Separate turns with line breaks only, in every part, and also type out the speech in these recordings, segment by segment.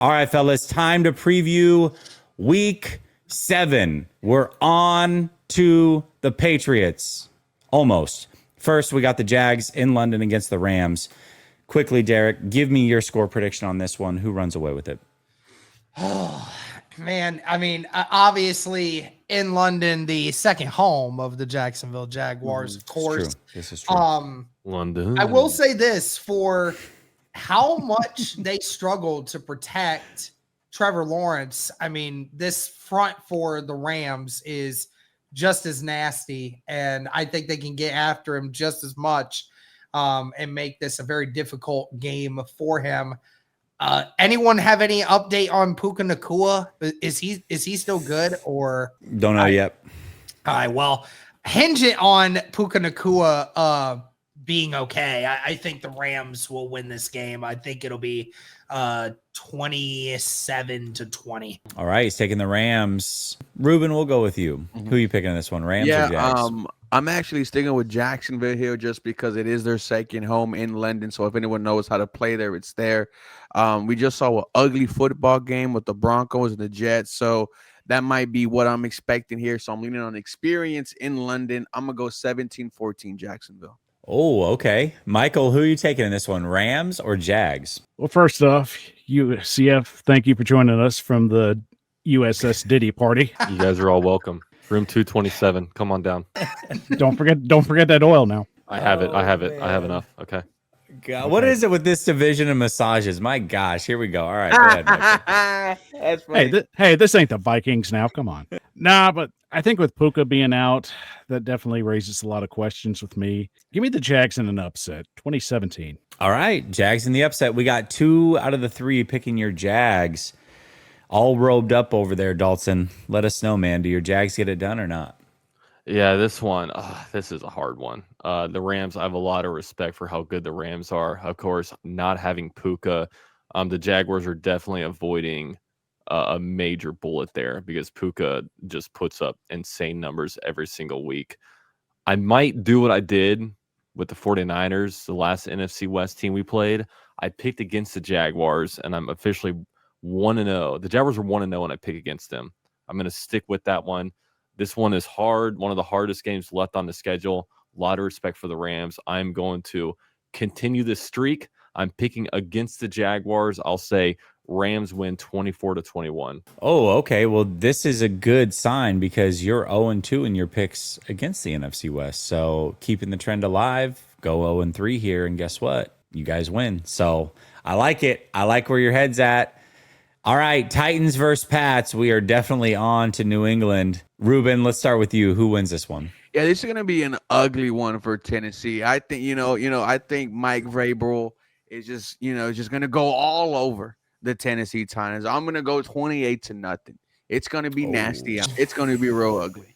All right, fellas, time to preview week 7. We're on to the Patriots. Almost. First, we got the Jags in London against the Rams. Quickly, Derek, give me your score prediction on this one. Who runs away with it?
Oh, man. I mean, obviously in London, the second home of the Jacksonville Jaguars, of course.
This is true.
London.
I will say this, for how much they struggled to protect Trevor Lawrence. I mean, this front for the Rams is just as nasty, and I think they can get after him just as much and make this a very difficult game for him. Anyone have any update on Puka Nacua? Is he still good or
don't know yet?
All right, well, hinge it on Puka Nacua being okay. I think the Rams will win this game. I think it'll be 27-20.
All right, he's taking the Rams. Ruben, we'll go with you. Who are you picking in this one, Rams or Jags?
I'm actually sticking with Jacksonville here just because it is their second home in London. So if anyone knows how to play there, it's there. We just saw an ugly football game with the Broncos and the Jets. So that might be what I'm expecting here. So I'm leaning on experience in London. I'm going to go 17-14 Jacksonville.
Oh, okay. Michael, who are you taking in this one, Rams or Jags?
Well, first off, UCF, thank you for joining us from the USS Diddy party.
You guys are all welcome. Room 227. Come on down.
Don't forget that oil now.
I have it. I have enough. Okay.
God, what is it with this division of massages? My gosh, here we go. All right, go ahead, Michael.
That's funny.
Hey, this ain't the Vikings now. Come on. Nah, but I think with Puka being out, that definitely raises a lot of questions with me. Give me the Jags in an upset, 2017.
All right, Jags in the upset. We got 2 out of the 3 picking your Jags. All robed up over there, Dalton. Let us know, man. Do your Jags get it done or not?
Yeah, this one, this is a hard one. The Rams, I have a lot of respect for how good the Rams are. Of course, not having Puka, the Jaguars are definitely avoiding a major bullet there because Puka just puts up insane numbers every single week. I might do what I did with the 49ers, the last NFC West team we played. I picked against the Jaguars, and I'm officially 1-0. The Jaguars were 1-0, and I pick against them. I'm going to stick with that one. This one is hard, one of the hardest games left on the schedule. A lot of respect for the Rams. I'm going to continue this streak. I'm picking against the Jaguars. I'll say Rams win 24-21.
Oh, okay. Well, this is a good sign because you're 0-2 in your picks against the NFC West. So keeping the trend alive, go 0-3 here, and guess what? You guys win. So I like it. I like where your head's at. All right, Titans versus Pats. We are definitely on to New England. Ruben, let's start with you. Who wins this one?
Yeah, this is going to be an ugly one for Tennessee. I think, I think Mike Vrabel is just going to go all over the Tennessee Titans. I'm going to go 28-0. It's going to be nasty. It's going to be real ugly.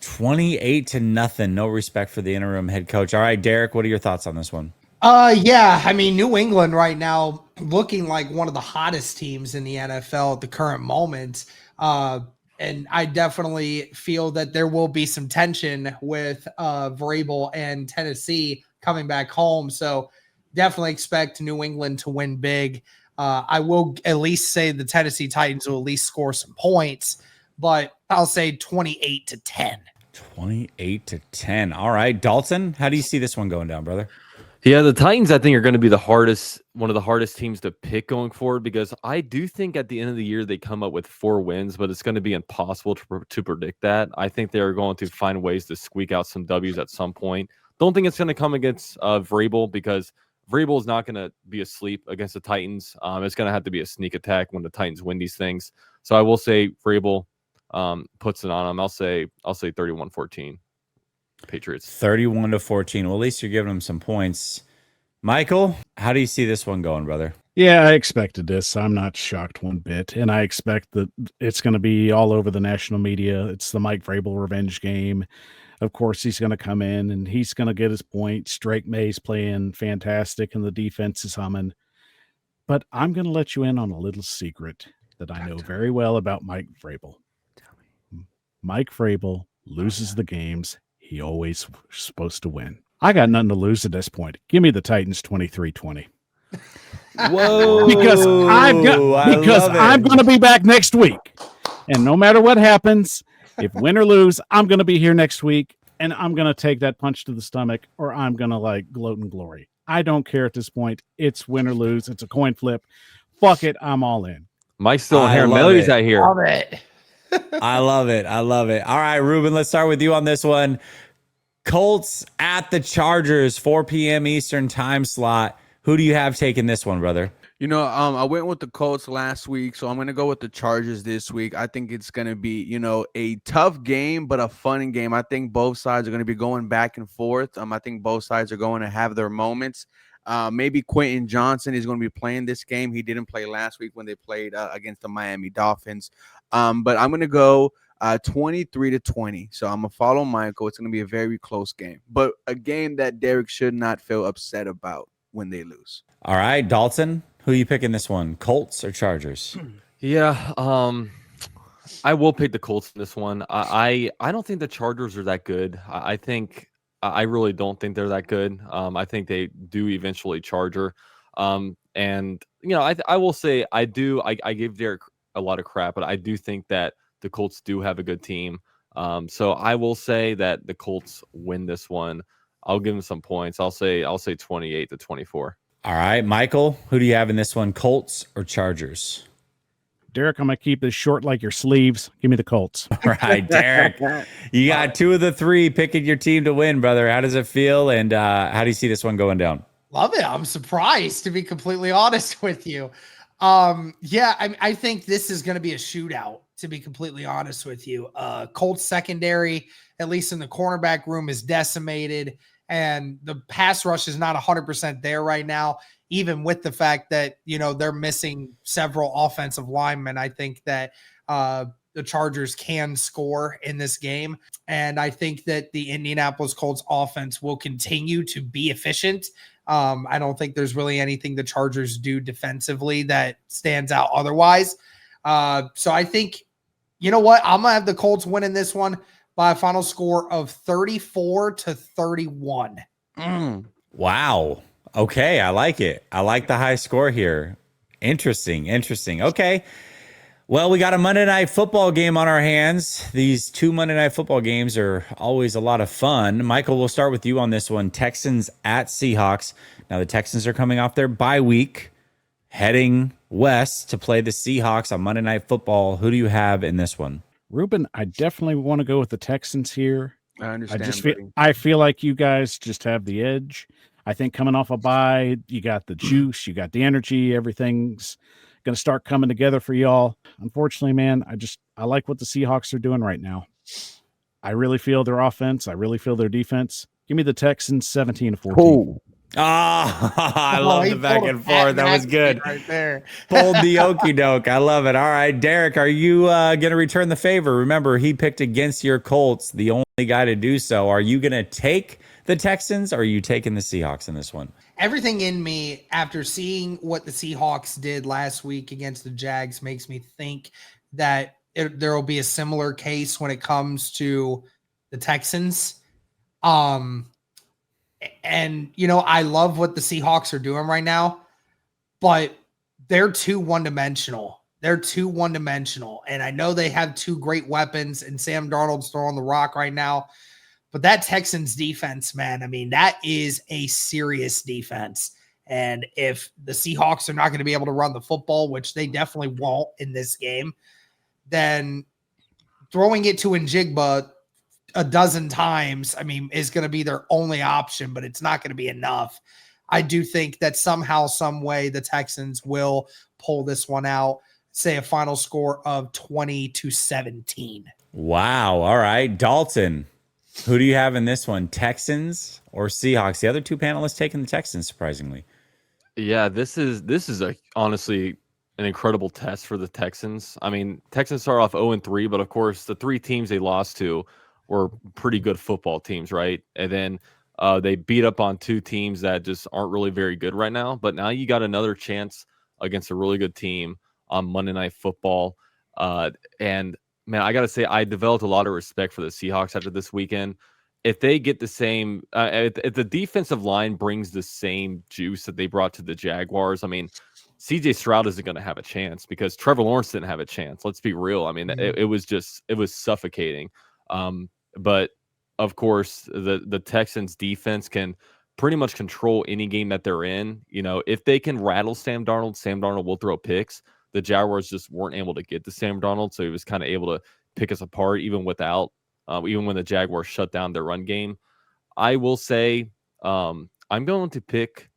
28-0. No respect for the interim head coach. All right, Derek, what are your thoughts on this one?
Yeah, I mean, New England right now looking like one of the hottest teams in the NFL at the current moment. And I definitely feel that there will be some tension with Vrabel and Tennessee coming back home. So definitely expect New England to win big. I will at least say the Tennessee Titans will at least score some points, but I'll say 28-10.
28-10. All right, Dalton, how do you see this one going down, brother?
Yeah, the Titans, I think, are going to be one of the hardest teams to pick going forward because I do think at the end of the year they come up with 4 wins, but it's going to be impossible to predict that. I think they're going to find ways to squeak out some W's at some point. Don't think it's going to come against Vrabel because Vrabel is not going to be asleep against the Titans. It's going to have to be a sneak attack when the Titans win these things. So I will say Vrabel puts it on them. I'll say 31-14. Patriots
31-14. Well, at least you're giving them some points. Michael, how do you see this one going, brother?
Yeah, I expected this. I'm not shocked one bit. And I expect that it's going to be all over the national media. It's the Mike Vrabel revenge game. Of course, he's going to come in and he's going to get his points. Drake May's playing fantastic and the defense is humming. But I'm going to let you in on a little secret that I know very well about Mike Vrabel. Mike Vrabel loses the games he always supposed to win. I got nothing to lose at this point. Give me the Titans 23-20.
Whoa!
because I'm going to be back next week, and no matter what happens, if win or lose, I'm going to be here next week, and I'm going to take that punch to the stomach, or I'm going to like gloat in glory. I don't care at this point. It's win or lose. It's a coin flip. Fuck it. I'm all in.
Mike's still
I
inherent
love
melodies
it.
out here.
Love it.
I love it. I love it. All right, Ruben, let's start with you on this one. Colts at the Chargers, 4 p.m. Eastern time slot. Who do you have taking this one, brother?
You know, I went with the Colts last week, so I'm going to go with the Chargers this week. I think it's going to be, you know, a tough game, but a fun game. I think both sides are going to be going back and forth. I think both sides are going to have their moments. Maybe Quentin Johnson is going to be playing this game. He didn't play last week when they played against the Miami Dolphins. But I'm going to go 23-20. So I'm going to follow Michael. It's going to be a very close game, but a game that Derek should not feel upset about when they lose.
All right, Dalton, who are you picking this one? Colts or Chargers?
Yeah, I will pick the Colts in this one. I don't think the Chargers are that good. I really don't think they're that good. I think they do eventually charger. And you know, I will say I give Derek a lot of crap, but I do think that the Colts do have a good team. So I will say that the Colts win this one. I'll give them some points. I'll say 28-24.
All right, Michael, who do you have in this one? Colts or Chargers?
Derek, I'm going to keep this short like your sleeves. Give me the Colts.
All right, Derek, you got 2 of the 3 picking your team to win, brother. How does it feel? And how do you see this one going down?
Love it. I'm surprised, to be completely honest with you. Yeah, I think this is going to be a shootout, to be completely honest with you. Colts secondary, at least in the cornerback room, is decimated, and the pass rush is not 100% there right now, even with the fact that, you know, they're missing several offensive linemen. I think that the Chargers can score in this game, and I think that the Indianapolis Colts offense will continue to be efficient. I don't think there's really anything the Chargers do defensively that stands out otherwise. So I think, you know what? I'm going to have the Colts winning this one by a final score of 34-31.
Wow. Okay, I like it. I like the high score here. Interesting. Okay. Well, we got a Monday Night Football game on our hands. These 2 Monday Night Football games are always a lot of fun. Michael, we'll start with you on this one. Texans at Seahawks. Now, the Texans are coming off their bye week, heading west to play the Seahawks on Monday Night Football. Who do you have in this one?
Ruben, I definitely want to go with the Texans here.
I understand.
I feel like you guys just have the edge. I think coming off a bye, you got the juice, you got the energy, everything's going to start coming together for y'all. Unfortunately, man, I like what the Seahawks are doing right now. I really feel their offense. I really feel their defense. Give me the Texans 17-14.
Oh,
I love the back and forth. That was good.
Right there.
Pulled the okie doke. I love it. All right, Derek, are you going to return the favor? Remember, he picked against your Colts, the only guy to do so. Are you going to take the Texans, or are you taking the Seahawks in this one?
Everything in me, after seeing what the Seahawks did last week against the Jags, makes me think that there will be a similar case when it comes to the Texans. And, you know, I love what the Seahawks are doing right now, but they're too one-dimensional. And I know they have 2 great weapons, and Sam Darnold's throwing the rock right now. But that Texans defense, man, I mean, that is a serious defense. And if the Seahawks are not going to be able to run the football, which they definitely won't in this game, then throwing it to Njigba a dozen times, I mean, is going to be their only option, but it's not going to be enough. I do think that somehow, some way, the Texans will pull this one out, say a final score of 20-17.
Wow. All right, Dalton, who do you have in this one? Texans or Seahawks? The other 2 panelists taking the Texans, surprisingly.
Yeah, this is honestly an incredible test for the Texans. I mean, Texans start off 0-3, but of course the 3 teams they lost to were pretty good football teams, right? And then they beat up on 2 teams that just aren't really very good right now. But now you got another chance against a really good team on Monday Night Football. And man, I got to say, I developed a lot of respect for the Seahawks after this weekend. if they get the same, if the defensive line brings the same juice that they brought to the Jaguars, I mean, CJ Stroud isn't going to have a chance because Trevor Lawrence didn't have a chance. Let's be real. I mean, it was suffocating. But of course, the Texans defense can pretty much control any game that they're in. You know, if they can rattle Sam Darnold will throw picks. The Jaguars just weren't able to get to Sam Darnold, so he was kind of able to pick us apart even even when the Jaguars shut down their run game. I will say I'm going to pick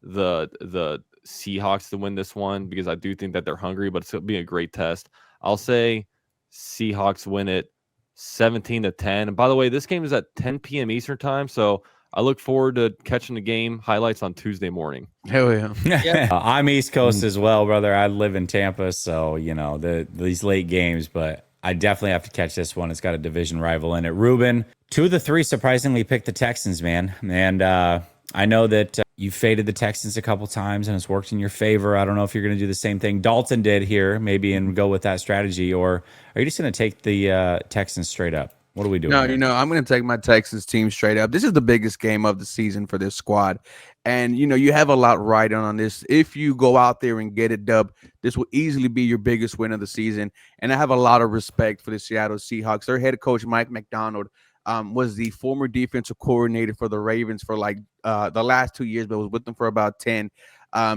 the Seahawks to win this one because I do think that they're hungry, but it's going to be a great test. I'll say Seahawks win it 17-10. And by the way, this game is at 10 p.m. Eastern time, so I look forward to catching the game highlights on Tuesday morning.
Hell yeah.
I'm East Coast as well, brother. I live in Tampa, so you know these late games, but I definitely have to catch this one. It's got a division rival in it. Ruben, 2 of the 3 surprisingly picked the Texans, man. And I know that you faded the Texans a couple times and it's worked in your favor. I don't know if you're going to do the same thing Dalton did here, maybe, and go with that strategy, or are you just going to take the Texans straight up? What are we doing?
No,
here?
I'm going to take my Texans team straight up. This is the biggest game of the season for this squad. And, you have a lot riding on this. If you go out there and get it dub, this will easily be your biggest win of the season. And I have a lot of respect for the Seattle Seahawks. Their head coach, Mike McDonald, was the former defensive coordinator for the Ravens for the last 2 years, but was with them for about 10.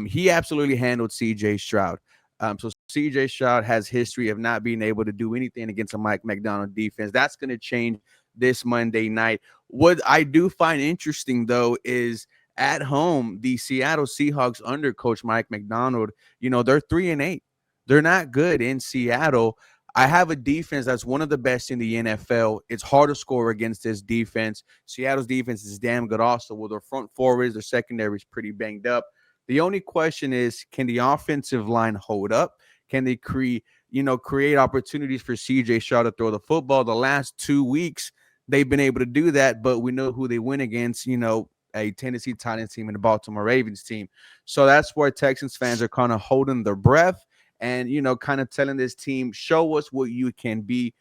He absolutely handled CJ Stroud. So CJ Stroud has history of not being able to do anything against a Mike McDonald defense. That's going to change this Monday night. What I do find interesting, though, is at home, the Seattle Seahawks under coach Mike McDonald, they're 3-8. They're not good in Seattle. I have a defense that's one of the best in the NFL. It's hard to score against this defense. Seattle's defense is damn good also. With their front forwards, their secondary is pretty banged up. The only question is, can the offensive line hold up? Can they create opportunities for CJ Stroud to throw the football? The last 2 weeks, they've been able to do that, but we know who they win against, a Tennessee Titans team and a Baltimore Ravens team. So that's where Texans fans are kind of holding their breath and, kind of telling this team, show us what you can be.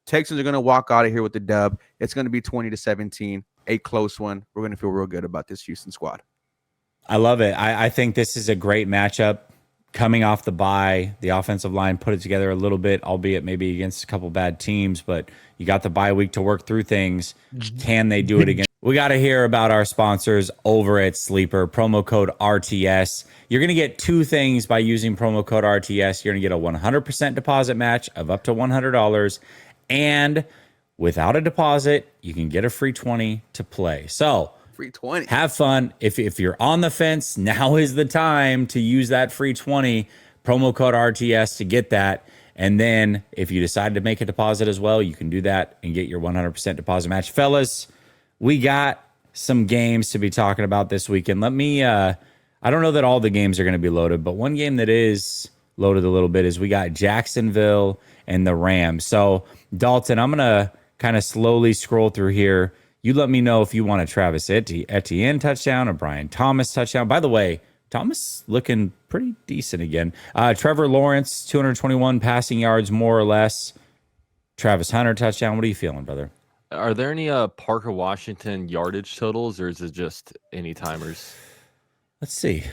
Texans are going to walk out of here with the dub. It's going to be 20-17, a close one. We're going to feel real good about this Houston squad.
I love it. I think this is a great matchup. Coming off the bye, the offensive line put it together a little bit, albeit maybe against a couple bad teams, but you got the bye week to work through things. Can they do it again? We got to hear about our sponsors over at Sleeper. Promo code RTS. You're going to get 2 things by using promo code RTS. You're going to get a 100% deposit match of up to $100. And without a deposit, you can get a free 20 to play. So,
free 20.
Have fun. If you're on the fence, now is the time to use that free 20 promo code RTS to get that. And then if you decide to make a deposit as well, you can do that and get your 100% deposit match. Fellas, we got some games to be talking about this weekend. Let me, I don't know that all the games are going to be loaded, but one game that is loaded a little bit is we got Jacksonville and the Rams. So, Dalton, I'm going to kind of slowly scroll through here. You let me know if you want a Travis Etienne touchdown, a Brian Thomas touchdown. By the way, Thomas looking pretty decent again. Trevor Lawrence, 221 passing yards, more or less. Travis Hunter touchdown. What are you feeling, brother?
Are there any Parker Washington yardage totals, or is it just any timers?
Let's see.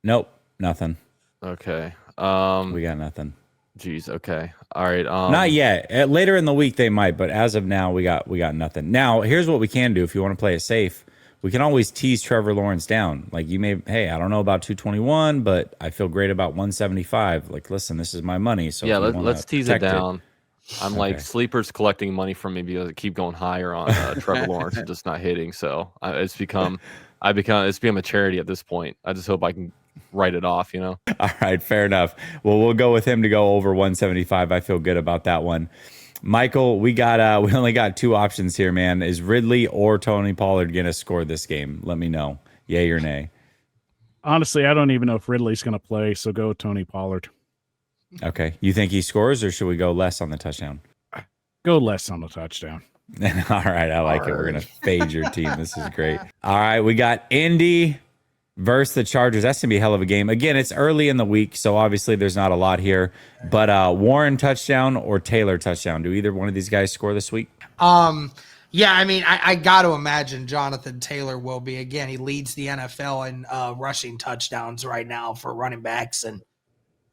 Nope, nothing.
Okay.
We got nothing.
Geez. Okay. All right.
Not yet. Later in the week they might, but as of now we got nothing. Now here's what we can do if you want to play it safe. We can always tease Trevor Lawrence down. Like you may, hey, I don't know about 221, but I feel great about 175. Like, listen, this is my money. So
yeah, let's tease it down. I'm like Sleeper's collecting money from me because I keep going higher on Trevor Lawrence and just not hitting. So it's become a charity at this point. I just hope I can write it off, All
right, fair enough. Well, we'll go with him to go over 175. I feel good about that one. Michael, we only got 2 options here, man. Is Ridley or Tony Pollard going to score this game? Let me know. Yay or nay?
Honestly, I don't even know if Ridley's going to play, so go Tony Pollard.
Okay. You think he scores, or should we go less on the touchdown?
Go less on the touchdown.
All right, I like it. We're going to fade your team. This is great. All right, we got Indy versus the Chargers. That's going to be a hell of a game. Again, it's early in the week, so obviously there's not a lot here. But Warren touchdown or Taylor touchdown? Do either one of these guys score this week?
Yeah, I mean, I got to imagine Jonathan Taylor will be. Again, he leads the NFL in rushing touchdowns right now for running backs. And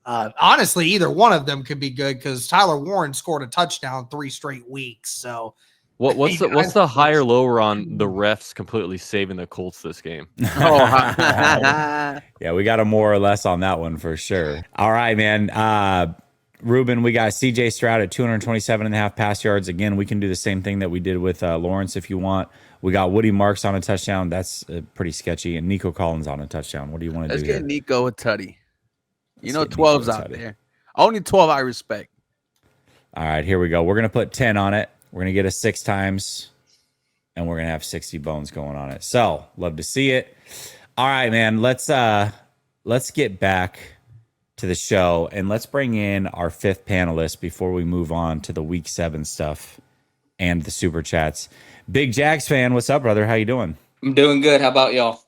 honestly, either one of them could be good because Tyler Warren scored a touchdown 3 straight weeks. So
What's the higher lower on the refs completely saving the Colts this game?
Yeah, we got a more or less on that one for sure. All right, man. Ruben, we got CJ Stroud at 227.5 pass yards. Again, we can do the same thing that we did with Lawrence if you want. We got Woody Marks on a touchdown. That's pretty sketchy. And Nico Collins on a touchdown. What do you want to do?
Let's get
here?
Nico a tutty. You know,
Let's get
12's
Nico a
out
tutty.
there. Only 12 I respect.
All right, here we go. We're going to put 10 on it. We're going to get a 6 times. And we're going to have 60 bones going on it. So, love to see it. All right, man. Let's get back to the show, and let's bring in our 5th panelist before we move on to the week 7 stuff and the super chats. Big Jags fan, what's up, brother? How you doing?
I'm doing good. How about y'all?